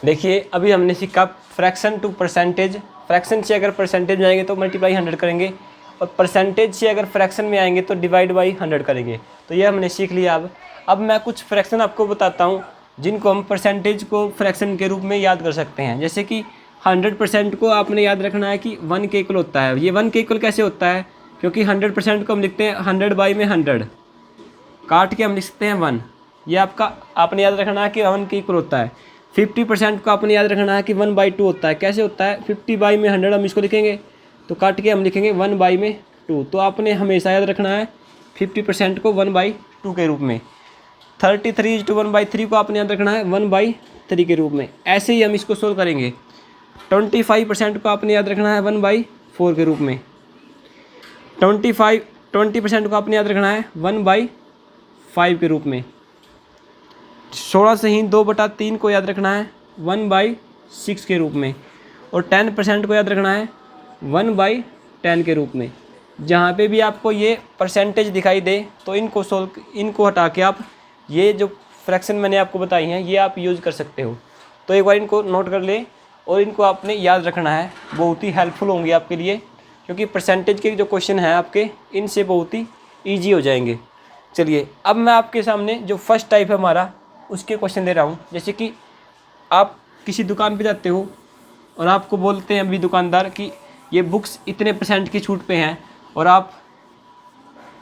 देखिए अभी हमने सीखा फ्रैक्शन टू परसेंटेज। फ्रैक्शन से अगर परसेंटेज में आएंगे तो मल्टीप्लाई 100 करेंगे, और परसेंटेज से अगर फ्रैक्शन में आएंगे तो डिवाइड बाई 100 करेंगे। तो ये हमने सीख लिया। अब मैं कुछ फ्रैक्शन आपको बताता हूँ जिनको हम परसेंटेज को फ्रैक्शन के रूप में याद कर सकते हैं। जैसे कि 100% को आपने याद रखना है कि 1 के इक्वल होता है। ये 1 के इक्वल कैसे होता है, क्योंकि 100% को हम लिखते हैं 100 बाई में 100, काट के हम लिख सकते हैं 1। ये आपने याद रखना है कि 1 के इक्वल होता है। 50% को आपने याद रखना है कि 1/2 होता है। कैसे होता है, 50 बाई में 100 हम इसको लिखेंगे तो काट के हम लिखेंगे 1 बाई में 2। तो आपने हमेशा याद रखना है 50% को 1/2 के रूप में। 33:1/3 को आपने याद रखना है 1/3 के रूप में। ऐसे ही हम इसको सोल्व करेंगे। 25% को आपने याद रखना है 1/4 के रूप में। 20% को आपने याद रखना है 1/5 के रूप में। 16 से ही 2/3 को याद रखना है 1/6 के रूप में। और 10% को याद रखना है 1/10 के रूप में। जहाँ पे भी आपको ये परसेंटेज दिखाई दे तो इनको हटा के आप ये जो फ्रैक्शन मैंने आपको बताई हैं ये आप यूज़ कर सकते हो। तो एक बार इनको नोट कर ले और इनको आपने याद रखना है, बहुत ही हेल्पफुल होंगे आपके लिए, क्योंकि परसेंटेज के जो क्वेश्चन हैं आपके इनसे बहुत ही ईजी हो जाएंगे। चलिए अब मैं आपके सामने जो फर्स्ट टाइप है हमारा उसके क्वेश्चन दे रहा हूँ। जैसे कि आप किसी दुकान पे जाते हो और आपको बोलते हैं अभी दुकानदार कि ये बुक्स इतने % की छूट पे हैं, और आप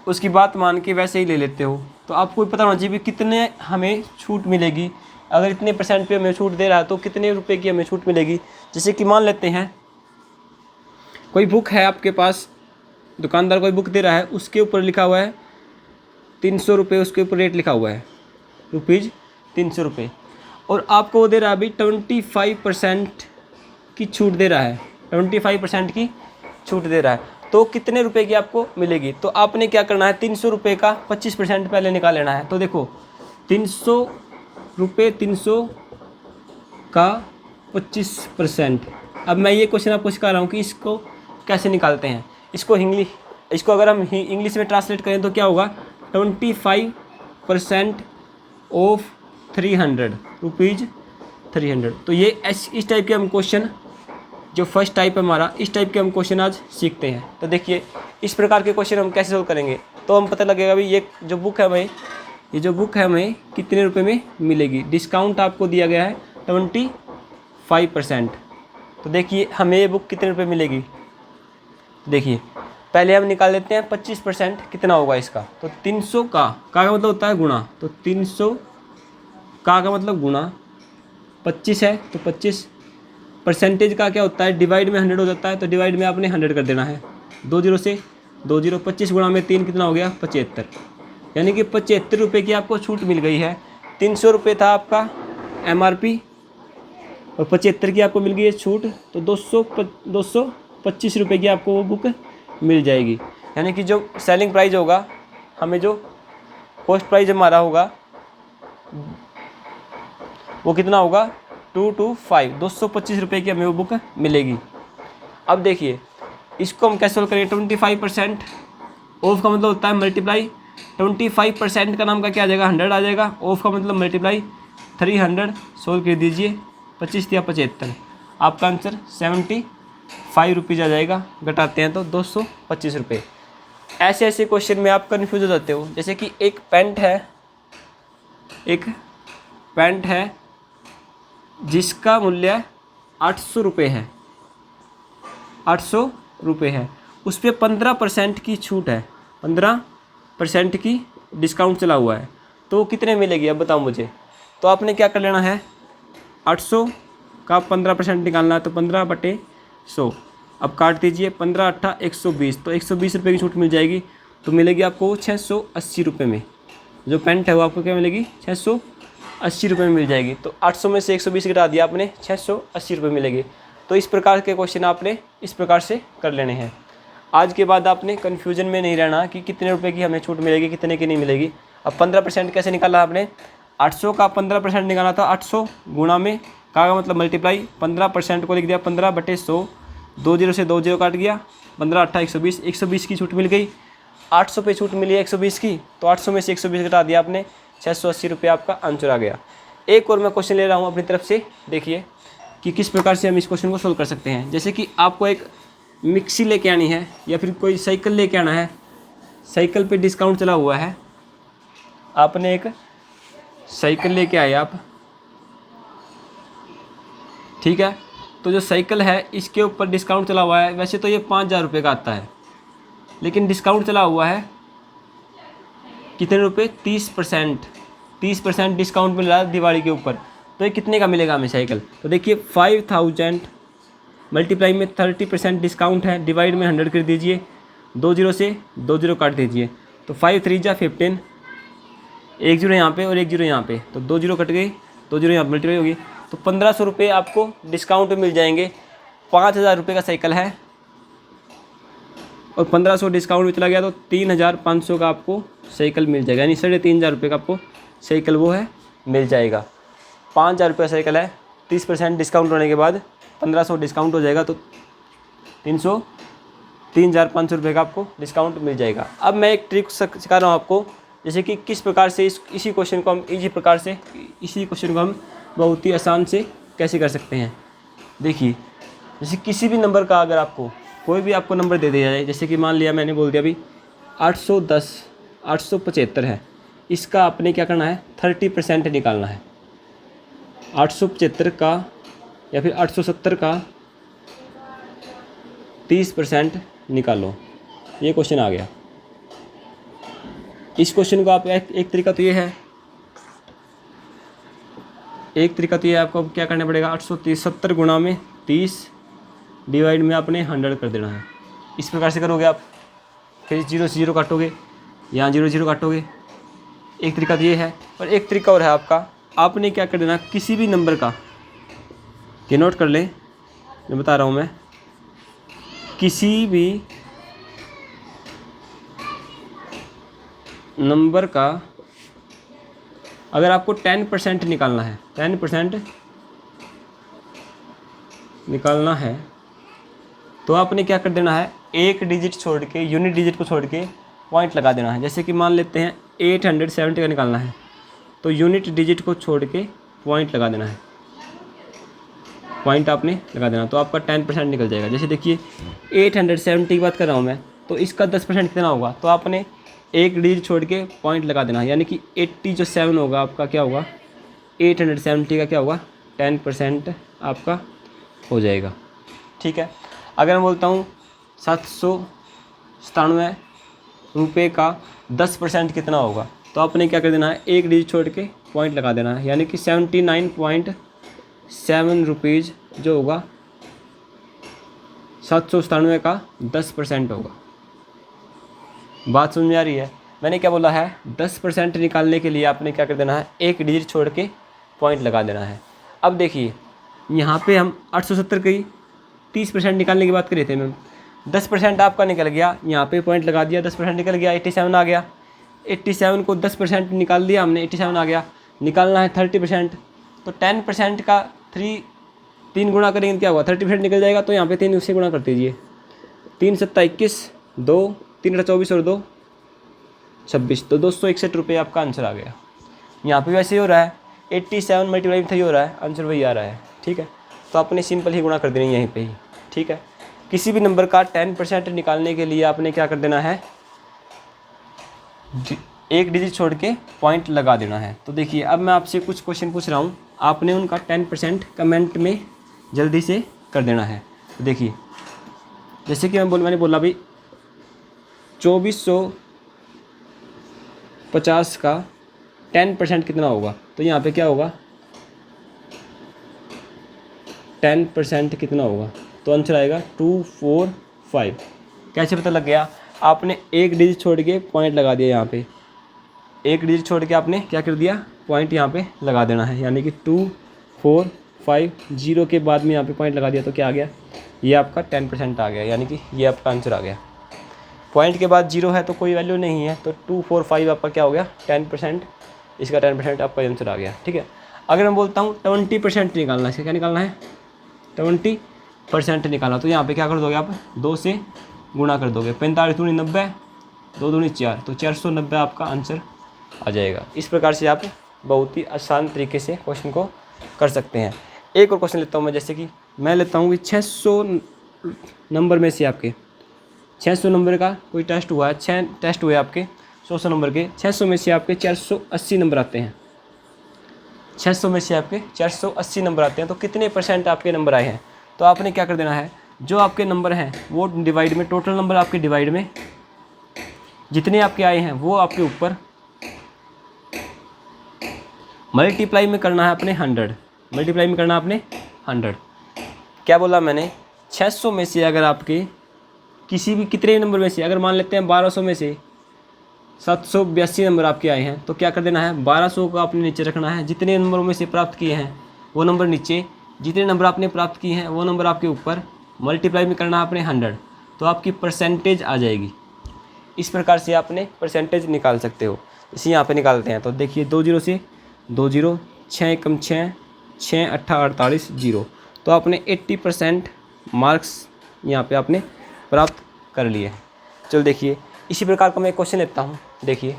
उसकी बात मान के वैसे ही ले लेते हो। तो आपको पता होना चाहिए भी कितने हमें छूट मिलेगी। अगर इतने % पे हमें छूट दे रहा है तो कितने रुपए की हमें छूट मिलेगी। जैसे कि मान लेते हैं कोई बुक है आपके पास, दुकानदार कोई बुक दे रहा है, उसके ऊपर लिखा हुआ है 300 रुपये, उसके ऊपर रेट लिखा हुआ है ₹300, और आपको वो दे रहा है अभी 25% की छूट दे रहा है। 25% की छूट दे रहा है तो कितने रुपए की आपको मिलेगी। तो आपने क्या करना है, 300 रुपये का 25% पहले निकाल लेना है। तो देखो 300 रुपये, 300 का 25%। अब मैं ये क्वेश्चन आपको सिखा रहा हूँ कि इसको कैसे निकालते हैं। इसको अगर हम इंग्लिश में ट्रांसलेट करें तो क्या होगा, 25% ऑफ 300 रुपीज़ 300। तो ये इस टाइप के हम क्वेश्चन, जो फर्स्ट टाइप है हमारा, इस टाइप के हम क्वेश्चन आज सीखते हैं। तो देखिए इस प्रकार के क्वेश्चन हम कैसे सोल्व करेंगे। तो हम पता लगेगा भाई ये जो बुक है हमें कितने रुपए में मिलेगी। डिस्काउंट आपको दिया गया है 25%। तो देखिए हमें ये बुक कितने रुपए मिलेगी। देखिए पहले हम निकाल लेते हैं 25% कितना होगा इसका। तो 300 का मतलब होता है गुणा, तो 300 का मतलब गुणा 25 है तो 25। परसेंटेज का क्या होता है, डिवाइड में 100 हो जाता है, तो डिवाइड में आपने 100 कर देना है। 2 0 से 2 0, 25 गुणा में 3 कितना हो गया, 75। यानी कि 75 रुपये की आपको छूट मिल गई है। 300 रुपये था आपका MRP और 75 की आपको मिल गई है छूट, तो 225 रुपये की आपको वो बुक मिल जाएगी। यानी कि जो सेलिंग प्राइस होगा, हमें जो कॉस्ट प्राइस हमारा होगा वो कितना होगा, 225 रुपये की हमें वो बुक मिलेगी। अब देखिए इसको हम कैसे सोल्व करेंगे। 25% ऑफ का मतलब होता है मल्टीप्लाई 25% का नाम का क्या आ जाएगा, 100 आ जाएगा। ऑफ का मतलब मल्टीप्लाई 300। सोल्व कर दीजिए, 25 या 75, आपका आंसर 75 रुपीज़ आ जाएगा। घटाते हैं तो 225 रुपये। ऐसे क्वेश्चन में आप कन्फ्यूज हो जाते हो। जैसे कि एक पैंट है जिसका मूल्य 800 रुपये है, 800 रुपये है, उस पर 15% की छूट है, 15% की डिस्काउंट चला हुआ है, तो वो कितने मिलेगी अब बताओ मुझे। तो आपने क्या कर लेना है, 800 का 15% निकालना है, तो 15/100। अब काट दीजिए, 15 8 120, तो 120 रुपये की छूट मिल जाएगी। तो मिलेगी आपको 680 रुपये में। जो पेंट है वो आपको क्या मिलेगी, 680 रुपये में मिल जाएगी। तो 800 में से 120 घटा दिया आपने, 680 रुपये मिलेंगे। तो इस प्रकार के क्वेश्चन आपने इस प्रकार से कर लेने हैं। आज के बाद आपने कन्फ्यूजन में नहीं रहना कि कितने रुपए की हमें छूट मिलेगी, कितने की नहीं मिलेगी। अब 15% कैसे निकाला आपने, 800 का 15% निकाला था, 800 गुणा में का मतलब मल्टीप्लाई 15% को लिख दिया 15/100। 2 0 से 2 0 काट गया, 15 8 120, 120 की छूट मिल गई। 800 पे छूट मिली है 120 की, तो 800 में से 120 घटा दिया आपने, 680 रुपये आपका आंसर आ गया। एक और मैं क्वेश्चन ले रहा हूँ अपनी तरफ से, देखिए कि किस प्रकार से हम इस क्वेश्चन को सोल्व कर सकते हैं। जैसे कि आपको एक मिक्सी लेके आनी है या फिर कोई साइकिल लेके आना है, साइकिल पे डिस्काउंट चला हुआ है, आपने एक साइकिल लेके आए आप, ठीक है। तो जो साइकिल है इसके ऊपर डिस्काउंट चला हुआ है, वैसे तो ये 5,000 रुपये का आता है, लेकिन डिस्काउंट चला हुआ है कितने रुपए, 30%। 30% डिस्काउंट मिल रहा है दिवाली के ऊपर, तो ये कितने का मिलेगा हमें साइकिल। तो देखिए 5,000 मल्टीप्लाई में 30% डिस्काउंट है, डिवाइड में 100 कर दीजिए, 2 जीरो से 2 जीरो काट दीजिए, तो 5 3 जा 15, एक जीरो यहाँ पे और एक जीरो यहाँ पे, तो 2 जीरो कट गई, 2 जीरो यहाँ मल्टीप्लाई होगी, तो 1,500 रुपये आपको डिस्काउंट में मिल जाएंगे। 5,000 रुपये का साइकिल है और 1,500 डिस्काउंट में चला गया, तो 3,500 का आपको साइकिल मिल जाएगा, यानी 3,500 रुपये का आपको साइकिल वो है मिल जाएगा। 5,000 रुपये का साइकिल है, 30% डिस्काउंट होने के बाद 1,500 डिस्काउंट हो जाएगा, तो 3,500 रुपये का आपको डिस्काउंट मिल जाएगा। अब मैं एक ट्रिक सिखा रहा हूँ आपको, जैसे कि किस प्रकार से इसी क्वेश्चन को हम इसी क्वेश्चन को हम बहुत ही आसान से कैसे कर सकते हैं। देखिए जैसे किसी भी नंबर का अगर आपको कोई भी आपको नंबर दे दिया जाए, जैसे कि मान लिया मैंने बोल दिया अभी 810 875 है, इसका आपने क्या करना है, 30% निकालना है। 875 का या फिर 870 का 30% निकालो, ये क्वेश्चन आ गया। इस क्वेश्चन को आप एक तरीका तो ये है, आपको क्या करना पड़ेगा, 870 गुणा में 30 डिवाइड में आपने 100 कर देना है। इस प्रकार से करोगे आप, फिर 0 से 0 काटोगे, यहाँ 0 0 काटोगे। एक तरीका तो ये है, और एक तरीका और है आपका, आपने क्या कर देना, किसी भी नंबर का, ये नोट कर लें मैं बता रहा हूँ मैं, किसी भी नंबर का अगर आपको 10% निकालना है, 10% निकालना है, तो आपने क्या कर देना है, एक डिजिट छोड़ के, यूनिट डिजिट को छोड़ के पॉइंट लगा देना है। जैसे कि मान लेते हैं 870 का निकालना है, तो यूनिट डिजिट को छोड़ के पॉइंट लगा देना है, पॉइंट आपने लगा देना, तो आपका 10% निकल जाएगा। जैसे देखिए 870 की बात कर रहा हूँ मैं, तो इसका 10% कितना होगा, तो आपने एक डिजिट छोड़ के पॉइंट लगा देना है, यानी कि 80 जो 7 होगा आपका क्या होगा, 870 का क्या होगा, 10% आपका हो जाएगा। ठीक है। अगर मैं बोलता हूँ 797 रुपये का 10% कितना होगा, तो आपने क्या कर देना है, एक डिजिट छोड़ के पॉइंट लगा देना है, यानी कि 79.7 रुपीज़ जो होगा 797 का 10% होगा। बात समझ में आ रही है। मैंने क्या बोला है, 10% निकालने के लिए आपने क्या कर देना है, एक डिजिट छोड़ के पॉइंट लगा देना है। अब देखिए यहाँ पे हम 870 की 30% निकालने की बात कर रहे थे मैम, 10% आपका निकल गया, यहाँ पे पॉइंट लगा दिया, 10% निकल गया, 87 आ गया। 87 को 10% निकाल दिया हमने, 87 आ गया। निकालना है 30%, तो 10% का 3 गुणा करेंगे क्या हुआ, 30% निकल जाएगा, तो यहाँ पे 3 उससे गुणा कर दीजिए, 3 7 21, 2 3 24 और 2 26, तो 261 रुपये आपका आंसर आ गया। यहाँ पे वैसे ही हो रहा है, 87 मल्टीप्लाई 3 हो रहा है, आंसर वही आ रहा है। ठीक है, तो आपने सिंपल ही गुणा कर देना यहीं पे ही। ठीक है, किसी भी नंबर का 10% निकालने के लिए आपने क्या कर देना है, एक डिजिट छोड़ के पॉइंट लगा देना है। तो देखिए अब मैं आपसे कुछ क्वेश्चन पूछ रहा हूँ, आपने उनका 10% कमेंट में जल्दी से कर देना है। तो देखिए जैसे कि मैंने बोला भाई 2450 का 10% कितना होगा, तो यहाँ पे क्या होगा, 10% कितना होगा, तो आंसर आएगा 245। कैसे पता लग गया, आपने एक डिजिट छोड़ के पॉइंट लगा दिया, यहाँ पे एक डिजिट छोड़ के आपने क्या कर दिया, पॉइंट यहाँ पे लगा देना है, यानी कि 245 0 के बाद में यहाँ पे पॉइंट लगा दिया, तो क्या आ गया, ये आपका 10% आ गया, यानी कि ये आपका आंसर आ गया। पॉइंट के बाद 0 है तो कोई वैल्यू नहीं है, तो 245 आपका क्या हो गया, 10%, इसका 10% आपका आंसर आ गया। ठीक है, अगर मैं बोलता हूँ 20% निकालना है, इसका क्या निकालना है, 20% निकालना, तो यहाँ पे क्या कर दोगे आप, 2 से गुणा कर दोगे, 45 दूनी 90, 2 दूनी 4, तो 490 आपका आंसर आ जाएगा। इस प्रकार से आप बहुत ही आसान तरीके से क्वेश्चन को कर सकते हैं। एक और क्वेश्चन लेता हूँ मैं, जैसे कि मैं लेता हूँ कि 600 नंबर में से आपके 600 नंबर का कोई टेस्ट हुआ है, 6 टेस्ट हुए आपके 100 नंबर के, 600 में से आपके 480 नंबर आते हैं। 600 में से आपके 480 नंबर आते हैं, तो कितने % आपके नंबर आए हैं? तो आपने क्या कर देना है, जो आपके नंबर हैं वो डिवाइड में, टोटल नंबर आपके डिवाइड में जितने आपके आए हैं वो आपके ऊपर मल्टीप्लाई में करना है अपने 100, मल्टीप्लाई में करना है अपने 100। क्या बोला मैंने, 600 में से अगर आपके किसी भी कितने नंबर में से, अगर मान लेते हैं 1200 में से 782 नंबर आपके आए हैं, तो क्या कर देना है, 1200 को आपने नीचे रखना है, जितने नंबरों में से प्राप्त किए हैं वो नंबर नीचे, जितने नंबर आपने प्राप्त किए हैं वो नंबर आपके ऊपर, मल्टीप्लाई में करना है अपने 100, तो आपकी परसेंटेज आ जाएगी। इस प्रकार से आपने परसेंटेज निकाल सकते हो। इसे यहाँ पे निकालते हैं, तो देखिए 2 0 से 2 0, 6 एकम 6, 6 8 48 0, तो आपने 80% मार्क्स यहाँ पे आपने प्राप्त कर लिए। चलो देखिए, इसी प्रकार का मैं एक क्वेश्चन लेता हूँ। देखिए,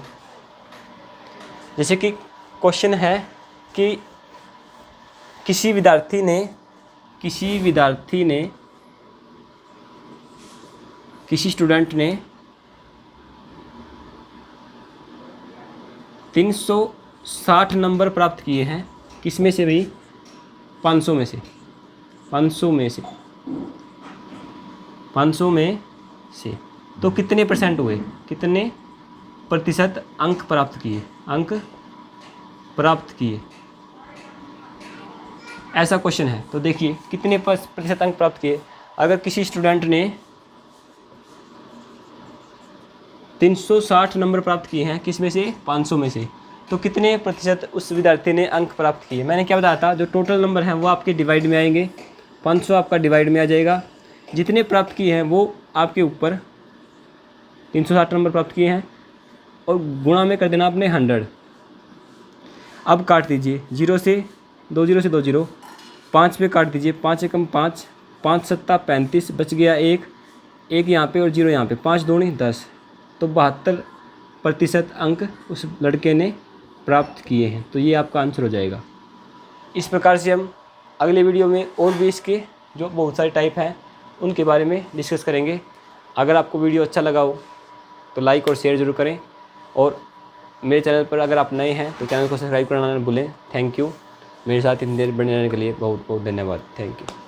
जैसे कि क्वेश्चन है कि किसी विद्यार्थी ने किसी स्टूडेंट ने 360 नंबर प्राप्त किए हैं, किस में से भाई, 500 में से, 500 में से, तो कितने % हुए, कितने प्रतिशत अंक प्राप्त किए, ऐसा क्वेश्चन है। तो देखिए कितने प्रतिशत अंक प्राप्त किए। अगर किसी स्टूडेंट ने 360 नंबर प्राप्त किए हैं, किस में से, 500 में से, तो कितने प्रतिशत उस विद्यार्थी ने अंक प्राप्त किए। मैंने क्या बताया था, जो टोटल नंबर हैं वो आपके डिवाइड में आएंगे, 500 आपका डिवाइड में आ जाएगा, जितने प्राप्त किए हैं वो आपके ऊपर 360 नंबर प्राप्त किए हैं और गुणा में कर देना आपने 100। अब काट दीजिए 0 से 2 0 से 2 0, 5 पे काट दीजिए, 5 एकम 5, 5 7 35, बच गया 1 यहाँ पे और 0 यहाँ पे, 5 दूनी 10, तो 72% अंक उस लड़के ने प्राप्त किए हैं। तो ये आपका आंसर हो जाएगा। इस प्रकार से हम अगले वीडियो में और भी इसके जो बहुत सारे टाइप हैं उनके बारे में डिस्कस करेंगे। अगर आपको वीडियो अच्छा लगा हो तो लाइक और शेयर ज़रूर करें, और मेरे चैनल पर अगर आप नए हैं तो चैनल को सब्सक्राइब करना ना भूलें। Thank you. मेरे साथ इतनी देर बने रहने के लिए बहुत बहुत धन्यवाद। Thank you.